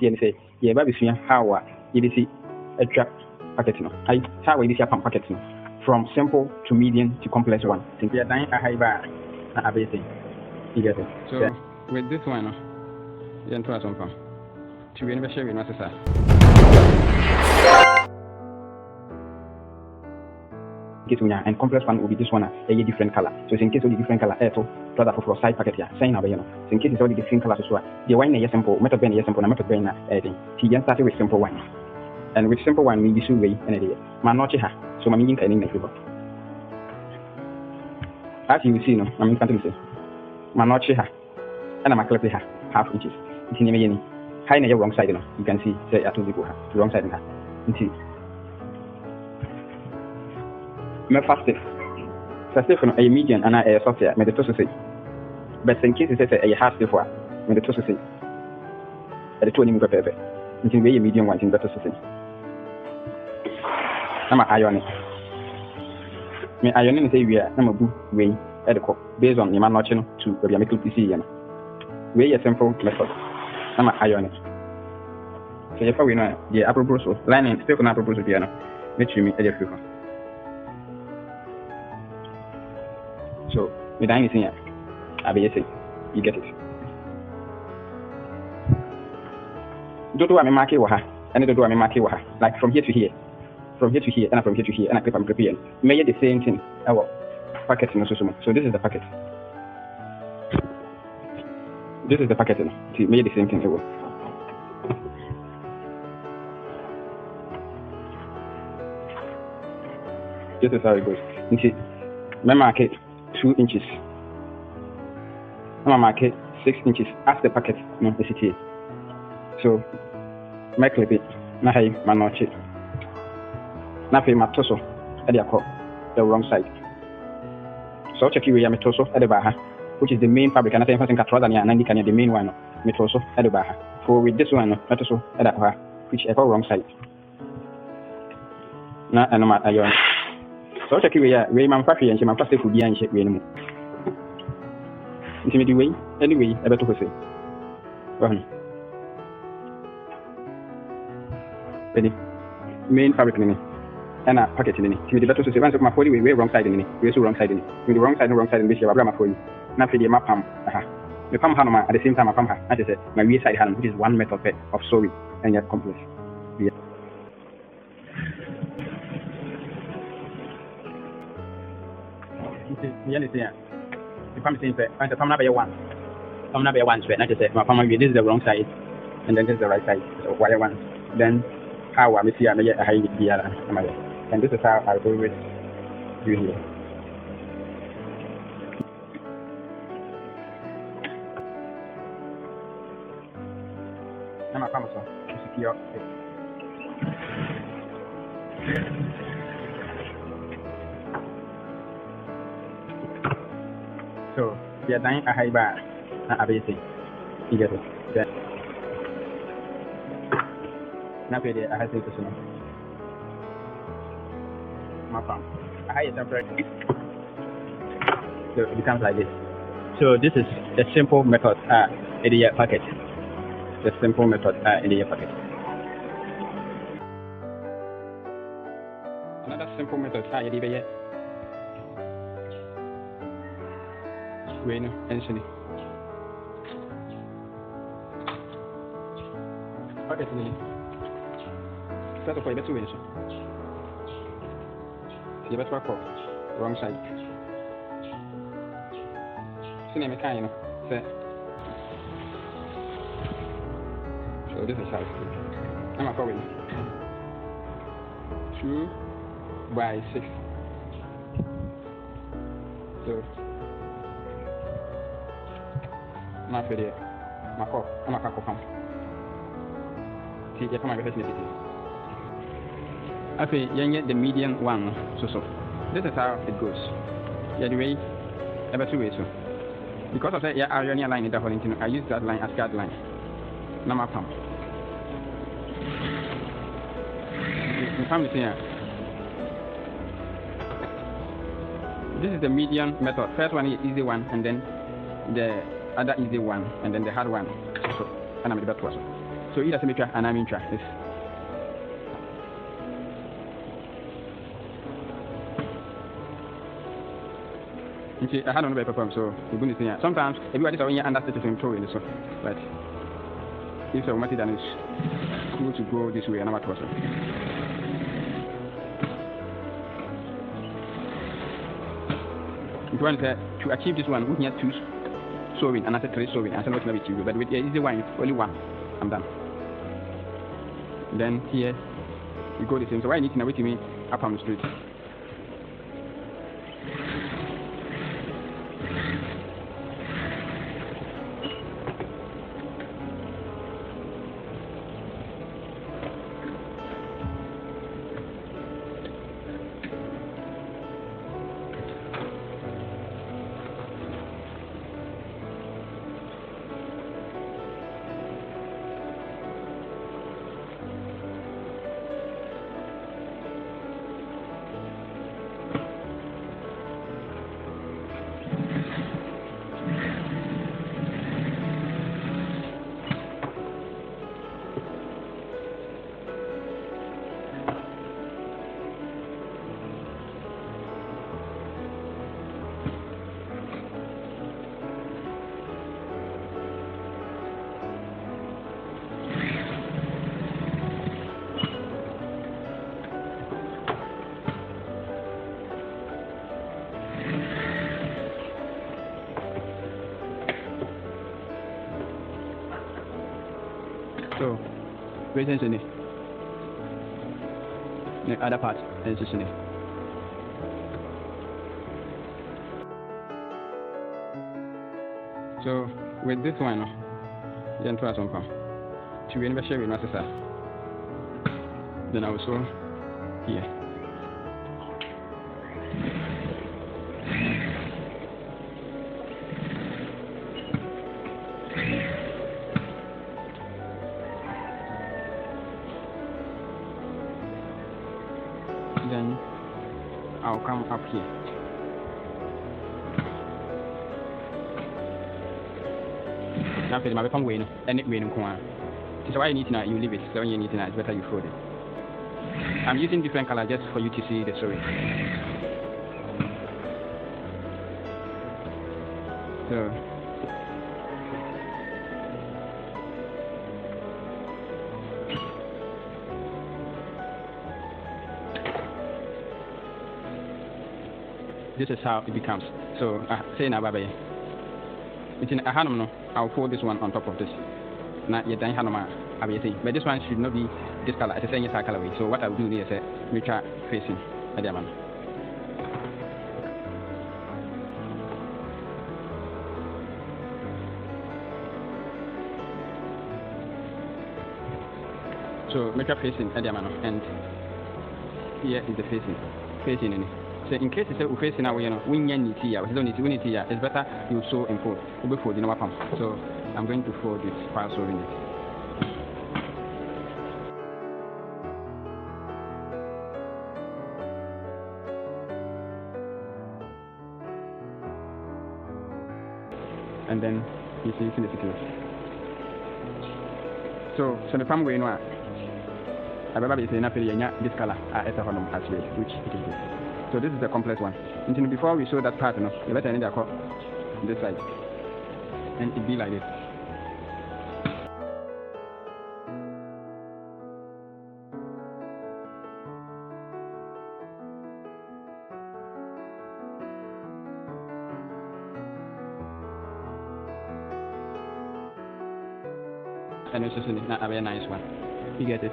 see and say, yeah, baby, how you see a trap packet, how you see a pump packet, from simple to medium to complex one. Think you're dying a high bar, a basic. You get it. So, with this one, you're into a pump. To be in the share, we must say. And complex one will be this one a different color. So in case of the different color, so rather for side packet here, sign up. So in case it's all the different colors as well. The wine is simple, method ben is simple, method ben adding. He just started with simple wine, and with simple wine we use way and idea. Man not here, so my meaning can in the river. As you see, no, I'm in front of you. Man not here, and I'm a clip here, half inches. It's in the high in the wrong side, you can see say at the wrong side in her. First from a medium and a software, made the to say. But in case it's a hard still for made the to say. At the 20 minute paper, until a medium one in better to say. I'm a ionic. Me ionic say we are a boo way at the based on the man watching to where you make PC. Way a simple method. I'm a ionic. So if we know the upper brussels, lining still on upper brussels piano, which you meet at the future. So, with anything, I'll be saying, you get it. Do I mark it with her, and do I mark it with her, like from here to here, and from here to here, and I clip and prepare. May the same thing, our packet in the system. So, this is the packet. This is the packet, to make the same thing. This is how it goes. You see, my market. 2 inches. I'm gonna mark it 6 inches as the packet necessity. So, my clip it. Now, I my notch it. Now, I my torso at the wrong side. So, check you my torso at the bar, which is the main fabric. And I think I trouser and the main one. My torso at the bar. For with this one, my torso at the bar, which is the wrong side. Now, I know my iron. So check you where my factory and my plastic food and shape anymore. Intimate way, anyway, I better say. Ready? Main fabric in it. And a packet in it. To the better say, once of my 40 way wrong side in it. We're so wrong side in it. With the wrong side, in which you have a for you. Now, for the map palm. The palm hammer at the same time, I palm her. As I said, my rear side hand, which is one method of sewing and yet complex. If I'm saying that I'm not one straight, I just say my family this is the wrong side and then this is the right side. So why one? Then how I see I may a high and this is how I always do here. I'm a farmer, so secure. So, we are dying a high bar, a basic. You get it. Now, I have to say, my farm. A higher temperature. So, it becomes like this. So, this is a simple method, in the packet. The simple method, in the packet. Another simple method, in the Bueno, actually. Okay, that's a better way. You better work wrong side. So, NaKY, so this is how I'm a forward 2 by 6. So, my failure, my cough, I'm a cough. See, you're coming with me. I feel you get the medium one, so. This is how it goes. Yeah, the way, ever 2 ways. So, because of that, yeah, I only line in the whole thing. I use that line as guard line. Now, my pump. You come to see this is the medium method. First one is easy one, and then the other easy one, and then the hard one. So, and I'm the better one. So either symmetry and I mean track. Yes. Okay, I had on the paper so we're going to see. Sometimes everybody is already understood to throw in this one, but if so much then it's cool to go this way and I'm also. If you want to achieve this one, we need two sewing and after 3 sewing and something like that. But with the easy one, only one, I'm done. Then here you go the same. So why I need to know with me up on the street. So, presence in it. The other part is in it. So, with this one, you enter some pump. To be able to share with Master. Then I will sew here. Then I'll come up here. Now, my become way, and it way in corner. So why you need to know you leave it. So when you need to know, it's better you fold it. I'm using different color just for you to see the sewing. So this is how it becomes. So say now, baby. It's in a hand. I'll fold this one on top of this. Now you're done hand. But this one should not be this color. It's the same colorway. So what I will do is we try facing at the man. So make a facing at the man, and here is the facing in it. So in case it's facing away, we need to it's better you sew and fold. You fold in our pump. So I'm going to fold it while sewing it. And then you see the situation. So the palm going on. I remember it's enough this color as well, which it is good. So this is the complex one. Until before we show that part, you better need to cut this side, and it be like this. And it's just a very nice one. You get it.